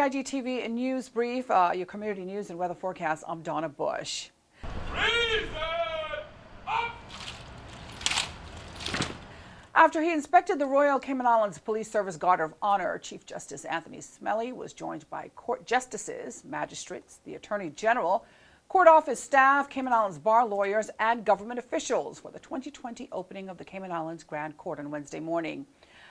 CIGTV News Brief, your community news and weather forecast. I'm Donna Bush. After he inspected the Royal Cayman Islands Police Service Guard of Honor, Chief Justice Anthony Smelly was joined by court justices, magistrates, the Attorney General, court office staff, Cayman Islands bar lawyers, and government officials for the 2020 opening of the Cayman Islands Grand Court on Wednesday morning.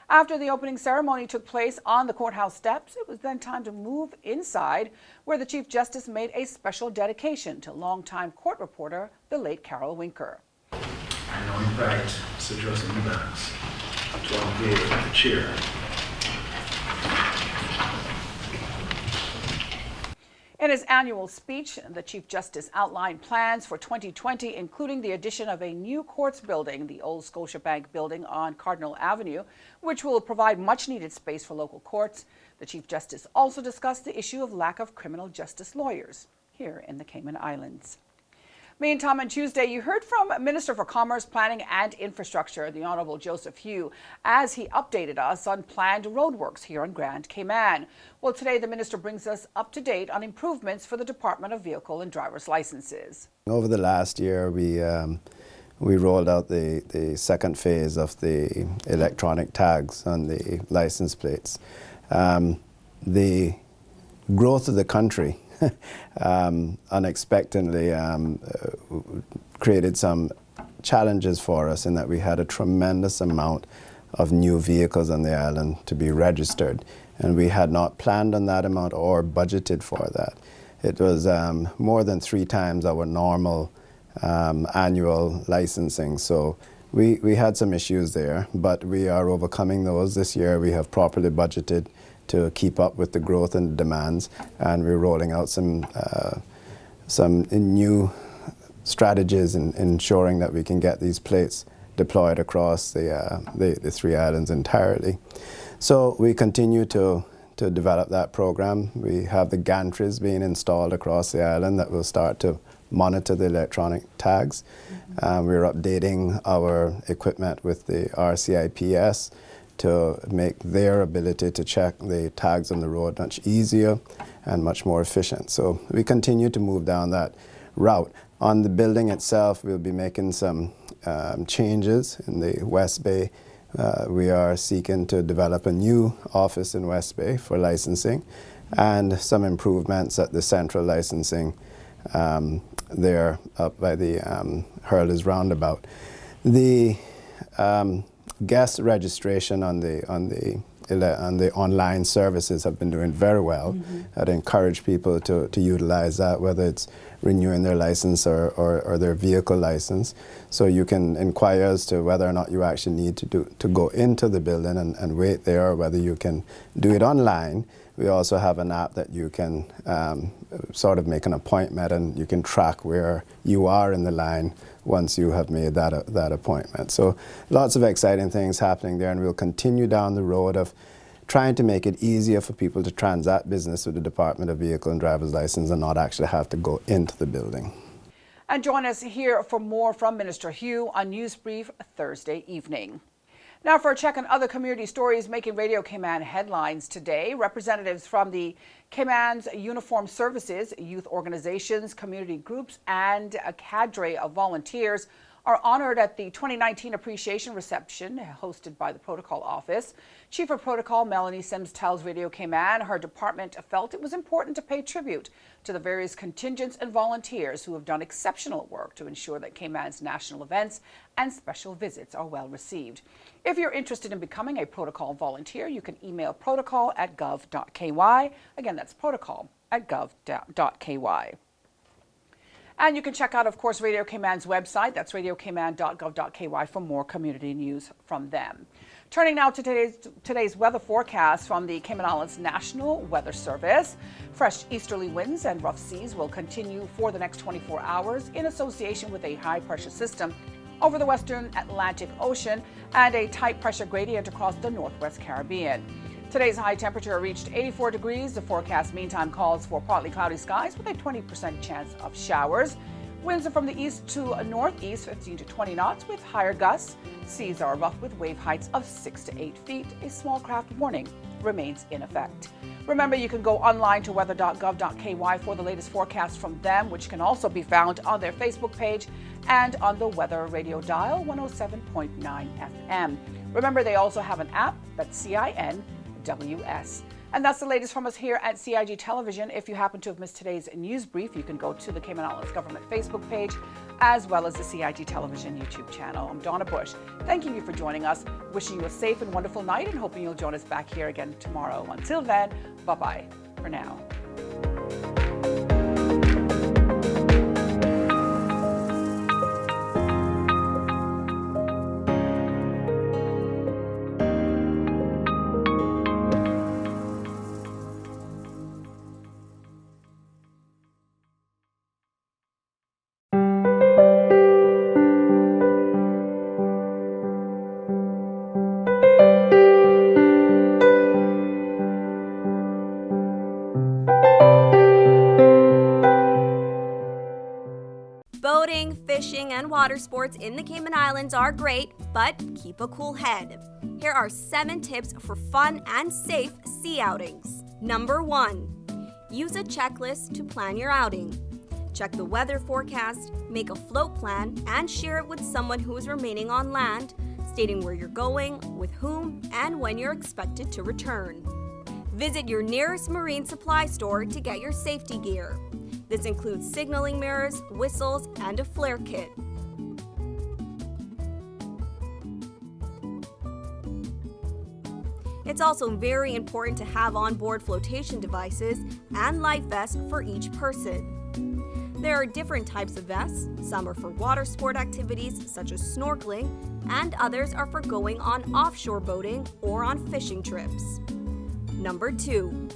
After the opening ceremony took place on the courthouse steps, it was then time to move inside, where the Chief Justice made a special dedication to longtime court reporter, the late Carol Winker. I now invite Sir Joseph Banks to unveil the chair. In his annual speech, the Chief Justice outlined plans for 2020, including the addition of a new courts building, the old Scotiabank building on Cardinal Avenue, which will provide much-needed space for local courts. The Chief Justice also discussed the issue of lack of criminal justice lawyers here in the Cayman Islands. Meantime, on Tuesday, you heard from Minister for Commerce, Planning and Infrastructure, the Honourable Joseph Hew, as he updated us on planned roadworks here on Grand Cayman. Well, today the Minister brings us up to date on improvements for the Department of Vehicle and Driver's Licenses. Over the last year, we rolled out the second phase of the electronic tags on the license plates. The growth of the country unexpectedly created some challenges for us in that we had a tremendous amount of new vehicles on the island to be registered, and we had not planned on that amount or budgeted for that. It was more than 3 times our normal annual licensing, so we had some issues there, but we are overcoming those. This year we have properly budgeted to keep up with the growth and demands, and we're rolling out some new strategies in ensuring that we can get these plates deployed across the 3 islands entirely. So we continue to develop that program. We have the gantries being installed across the island that will start to monitor the electronic tags. We're updating our equipment with the RCIPS to make their ability to check the tags on the road much easier and much more efficient. So we continue to move down that route. On the building itself, we'll be making some changes in the West Bay. We are seeking to develop a new office in West Bay for licensing and some improvements at the central licensing there up by the Hurley's Roundabout. The guest registration on the online services have been doing very well. I'd encourage people to utilize that, whether it's renewing their license or their vehicle license. So you can inquire as to whether or not you actually need to go into the building and wait there, or whether you can do it online. We also have an app that you can sort of make an appointment, and you can track where you are in the line once you have made that appointment. So lots of exciting things happening there, and we'll continue down the road of trying to make it easier for people to transact business with the Department of Vehicle and Driver's License and not actually have to go into the building. And join us here for more from Minister Hew on News Brief Thursday evening. Now for a check on other community stories making Radio Cayman headlines today. Representatives from the Cayman's Uniformed Services, youth organizations, community groups, and a cadre of volunteers are honored at the 2019 Appreciation Reception hosted by the Protocol Office. Chief of Protocol Melanie Sims tells Radio Cayman her department felt it was important to pay tribute to the various contingents and volunteers who have done exceptional work to ensure that Cayman's national events and special visits are well received. If you're interested in becoming a Protocol volunteer, you can email protocol@gov.ky. Again, that's protocol@gov.ky. And you can check out, of course, Radio Cayman's website. That's radiocayman.gov.ky for more community news from them. Turning now to today's weather forecast from the Cayman Islands National Weather Service. Fresh easterly winds and rough seas will continue for the next 24 hours in association with a high-pressure system over the western Atlantic Ocean and a tight pressure gradient across the northwest Caribbean. Today's high temperature reached 84 degrees. The forecast meantime calls for partly cloudy skies with a 20% chance of showers. Winds are from the east to northeast, 15 to 20 knots with higher gusts. Seas are rough with wave heights of 6 to 8 feet. A small craft warning remains in effect. Remember, you can go online to weather.gov.ky for the latest forecast from them, which can also be found on their Facebook page and on the Weather Radio dial 107.9 FM. Remember, they also have an app, that's CINWS. And that's the latest from us here at CIG Television. If you happen to have missed today's news brief, you can go to the Cayman Islands Government Facebook page as well as the CIG Television YouTube channel. I'm Donna Bush, thanking you for joining us, wishing you a safe and wonderful night, and hoping you'll join us back here again tomorrow. Until then, bye-bye for now. Boating, fishing, and water sports in the Cayman Islands are great, but keep a cool head. Here are 7 tips for fun and safe sea outings. Number 1. Use a checklist to plan your outing. Check the weather forecast, make a float plan, and share it with someone who is remaining on land, stating where you're going, with whom, and when you're expected to return. Visit your nearest marine supply store to get your safety gear. This includes signaling mirrors, whistles, and a flare kit. It's also very important to have onboard flotation devices and life vests for each person. There are different types of vests. Some are for water sport activities such as snorkeling, and others are for going on offshore boating or on fishing trips. Number 2.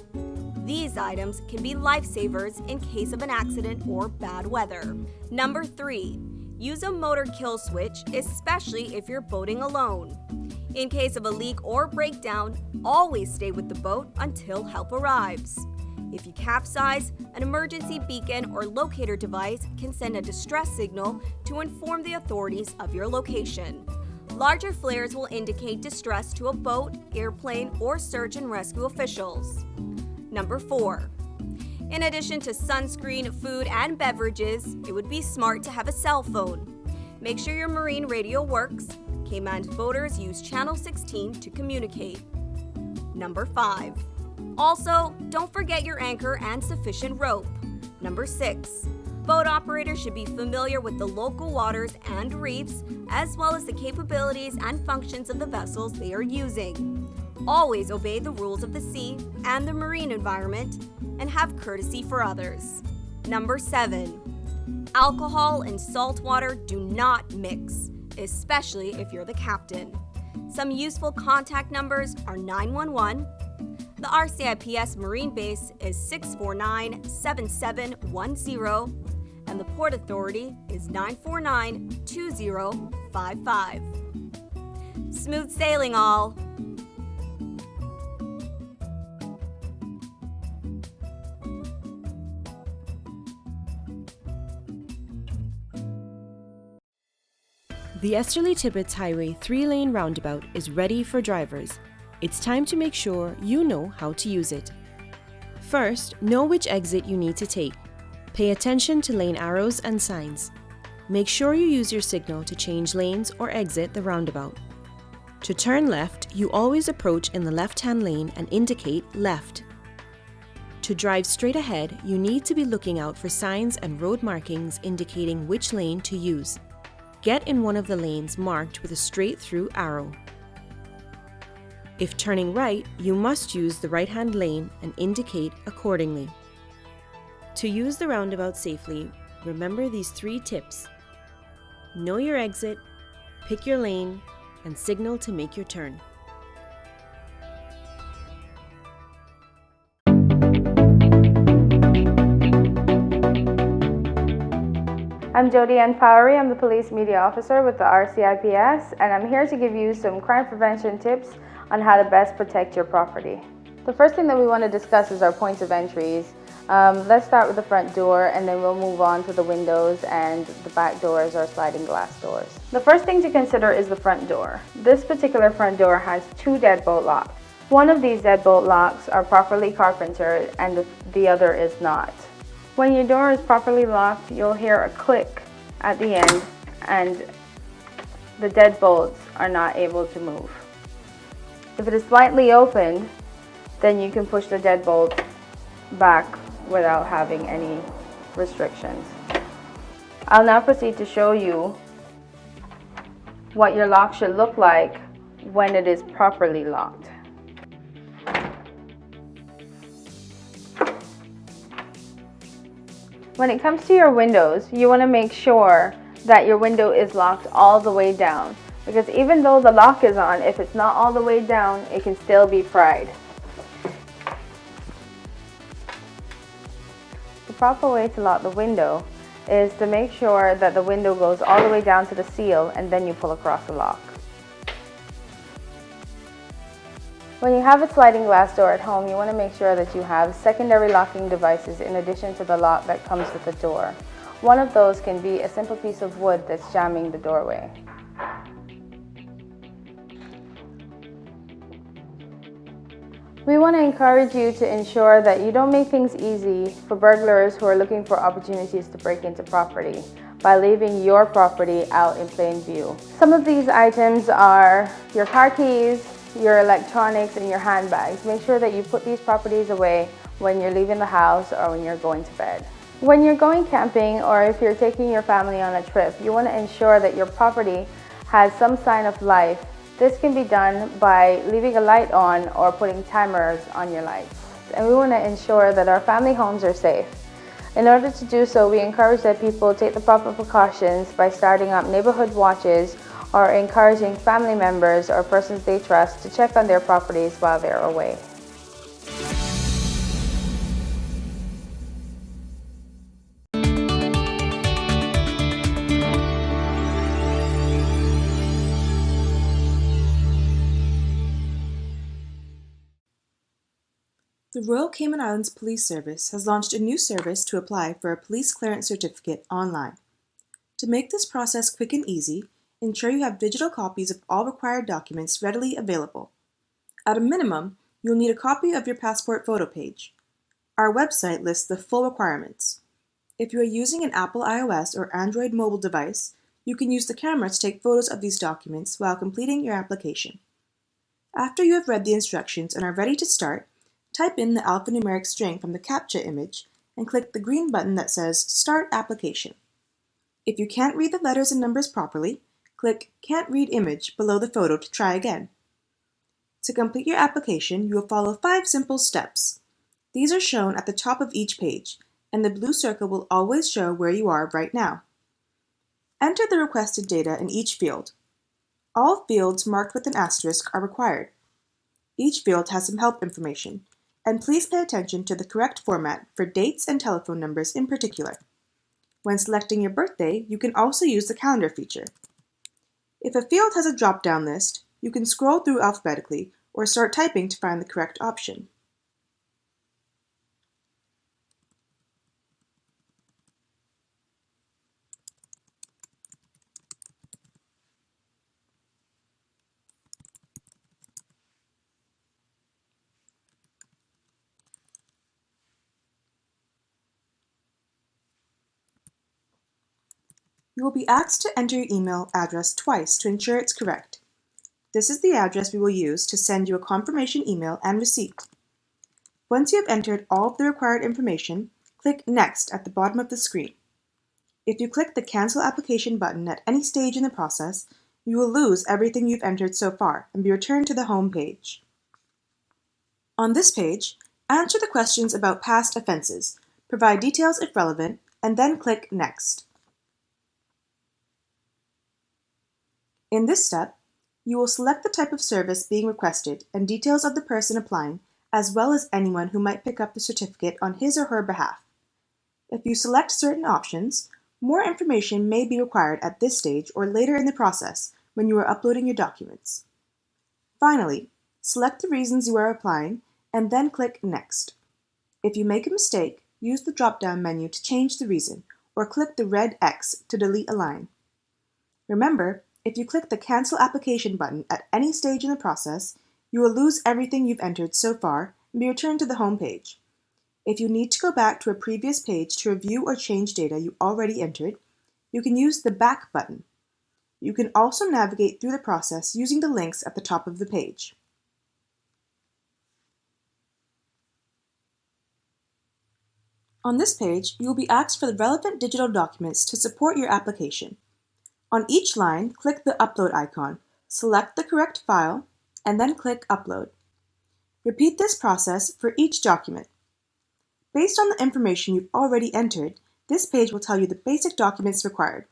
These items can be lifesavers in case of an accident or bad weather. Number 3. Use a motor kill switch, especially if you're boating alone. In case of a leak or breakdown, always stay with the boat until help arrives. If you capsize, an emergency beacon or locator device can send a distress signal to inform the authorities of your location. Larger flares will indicate distress to a boat, airplane, or search and rescue officials. Number 4. In addition to sunscreen, food, and beverages, it would be smart to have a cell phone. Make sure your marine radio works. Cayman boaters use Channel 16 to communicate. Number 5. Also, don't forget your anchor and sufficient rope. Number 6. Boat operators should be familiar with the local waters and reefs, as well as the capabilities and functions of the vessels they are using. Always obey the rules of the sea and the marine environment, and have courtesy for others. Number 7. Alcohol and salt water do not mix, especially if you're the captain. Some useful contact numbers are 911. The RCIPS Marine Base is 649-7710, and the Port Authority is 949-2055. Smooth sailing, all! The Esterly-Tibbetts Highway 3-lane roundabout is ready for drivers. It's time to make sure you know how to use it. First, know which exit you need to take. Pay attention to lane arrows and signs. Make sure you use your signal to change lanes or exit the roundabout. To turn left, you always approach in the left-hand lane and indicate left. To drive straight ahead, you need to be looking out for signs and road markings indicating which lane to use. Get in one of the lanes marked with a straight-through arrow. If turning right, you must use the right-hand lane and indicate accordingly. To use the roundabout safely, remember these 3 tips. Know your exit, pick your lane, and signal to make your turn. I'm Jody Ann Powery. I'm the Police Media Officer with the RCIPS, and I'm here to give you some crime prevention tips on how to best protect your property. The first thing that we want to discuss is our points of entries. Let's start with the front door, and then we'll move on to the windows and the back doors or sliding glass doors. The first thing to consider is the front door. This particular front door has 2 deadbolt locks. One of these deadbolt locks are properly carpentered and the other is not. When your door is properly locked, you'll hear a click at the end and the deadbolts are not able to move. If it is slightly opened, then you can push the deadbolt back without having any restrictions. I'll now proceed to show you what your lock should look like when it is properly locked. When it comes to your windows, you want to make sure that your window is locked all the way down, because even though the lock is on, if it's not all the way down, it can still be pried. The proper way to lock the window is to make sure that the window goes all the way down to the seal and then you pull across the lock. When you have a sliding glass door at home, you want to make sure that you have secondary locking devices in addition to the lock that comes with the door. One of those can be a simple piece of wood that's jamming the doorway. We want to encourage you to ensure that you don't make things easy for burglars who are looking for opportunities to break into property by leaving your property out in plain view. Some of these items are your car keys, your electronics, and your handbags. Make sure that you put these properties away when you're leaving the house or when you're going to bed. When you're going camping or if you're taking your family on a trip, you want to ensure that your property has some sign of life. This can be done by leaving a light on or putting timers on your lights. And we want to ensure that our family homes are safe. In order to do so, we encourage that people take the proper precautions by starting up neighborhood watches or encouraging family members or persons they trust to check on their properties while they're away. The Royal Cayman Islands Police Service has launched a new service to apply for a police clearance certificate online. To make this process quick and easy, ensure you have digital copies of all required documents readily available. At a minimum, you'll need a copy of your passport photo page. Our website lists the full requirements. If you are using an Apple iOS or Android mobile device, you can use the camera to take photos of these documents while completing your application. After you have read the instructions and are ready to start, type in the alphanumeric string from the CAPTCHA image and click the green button that says Start Application. If you can't read the letters and numbers properly, click Can't Read Image below the photo to try again. To complete your application, you will follow 5 simple steps. These are shown at the top of each page, and the blue circle will always show where you are right now. Enter the requested data in each field. All fields marked with an asterisk are required. Each field has some help information, and please pay attention to the correct format for dates and telephone numbers in particular. When selecting your birthday, you can also use the calendar feature. If a field has a drop-down list, you can scroll through alphabetically or start typing to find the correct option. You will be asked to enter your email address twice to ensure it's correct. This is the address we will use to send you a confirmation email and receipt. Once you have entered all of the required information, click Next at the bottom of the screen. If you click the Cancel Application button at any stage in the process, you will lose everything you've entered so far and be returned to the home page. On this page, answer the questions about past offenses, provide details if relevant, and then click Next. In this step, you will select the type of service being requested and details of the person applying, as well as anyone who might pick up the certificate on his or her behalf. If you select certain options, more information may be required at this stage or later in the process when you are uploading your documents. Finally, select the reasons you are applying and then click Next. If you make a mistake, use the drop-down menu to change the reason or click the red X to delete a line. Remember, if you click the Cancel Application button at any stage in the process, You will lose everything you've entered so far and be returned to the home page. If you need to go back to a previous page to review or change data you already entered, you can use the Back button. You can also navigate through the process using the links at the top of the page. On this page, you will be asked for the relevant digital documents to support your application. On each line, click the Upload icon, select the correct file, and then click Upload. Repeat this process for each document. Based on the information you've already entered, this page will tell you the basic documents required.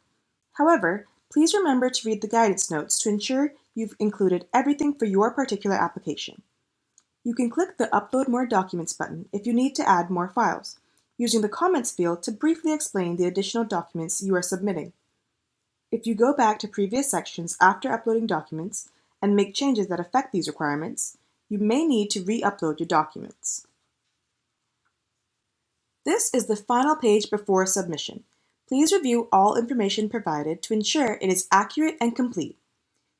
However, please remember to read the guidance notes to ensure you've included everything for your particular application. You can click the Upload More Documents button if you need to add more files, using the Comments field to briefly explain the additional documents you are submitting. If you go back to previous sections after uploading documents and make changes that affect these requirements, you may need to re-upload your documents. This is the final page before submission. Please review all information provided to ensure it is accurate and complete.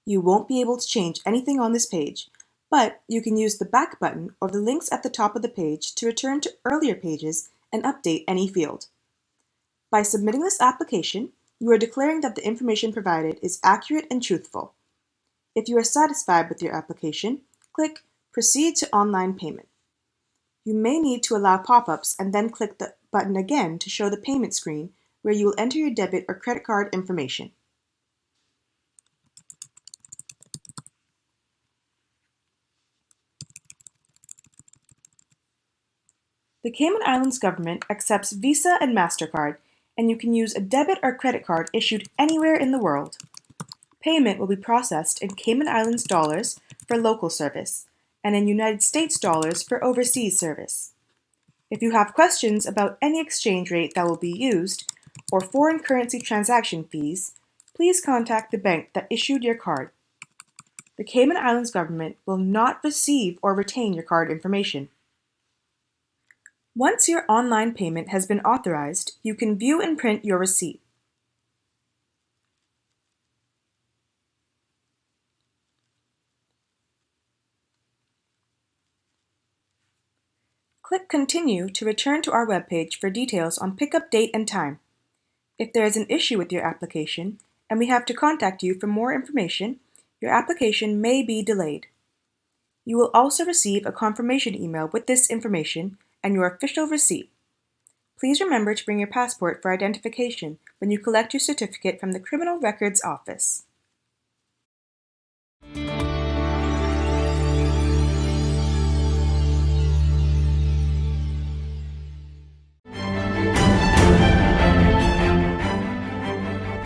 You won't be able to change anything on this page, but you can use the Back button or the links at the top of the page to return to earlier pages and update any field. By submitting this application, you are declaring that the information provided is accurate and truthful. If you are satisfied with your application, click Proceed to Online Payment. You may need to allow pop-ups and then click the button again to show the payment screen where you will enter your debit or credit card information. The Cayman Islands government accepts Visa and MasterCard, and you can use a debit or credit card issued anywhere in the world. Payment will be processed in Cayman Islands dollars for local service, and in United States dollars for overseas service. If you have questions about any exchange rate that will be used, or foreign currency transaction fees, please contact the bank that issued your card. The Cayman Islands government will not receive or retain your card information. Once your online payment has been authorized, you can view and print your receipt. Click Continue to return to our webpage for details on pickup date and time. If there is an issue with your application and we have to contact you for more information, your application may be delayed. You will also receive a confirmation email with this information and your official receipt. Please remember to bring your passport for identification when you collect your certificate from the Criminal Records Office.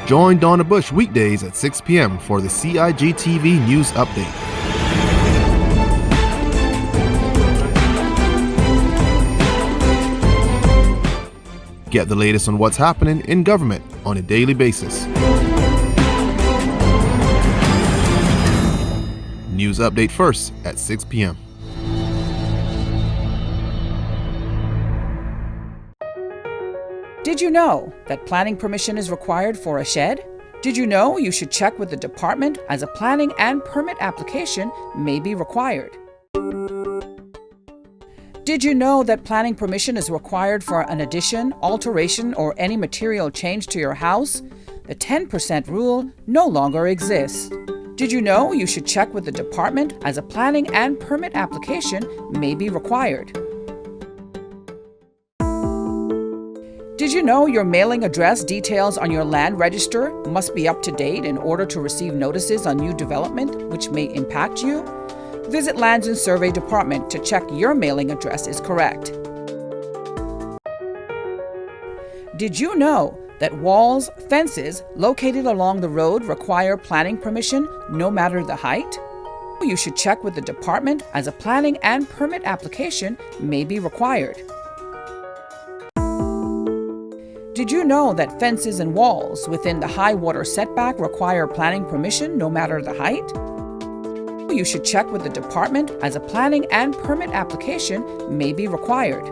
Join Donna Bush weekdays at 6 p.m. for the CIG-TV News Update. Get the latest on what's happening in government on a daily basis. News Update first at 6 p.m. Did you know that planning permission is required for a shed? Did you know you should check with the department as a planning and permit application may be required? Did you know that planning permission is required for an addition, alteration, or any material change to your house? The 10% rule no longer exists. Did you know you should check with the department as a planning and permit application may be required? Did you know your mailing address details on your land register must be up to date in order to receive notices on new development which may impact you? Visit Lands and Survey Department to check your mailing address is correct. Did you know that walls, fences located along the road require planning permission no matter the height? You should check with the department as a planning and permit application may be required. Did you know that fences and walls within the high water setback require planning permission no matter the height? You should check with the department as a planning and permit application may be required.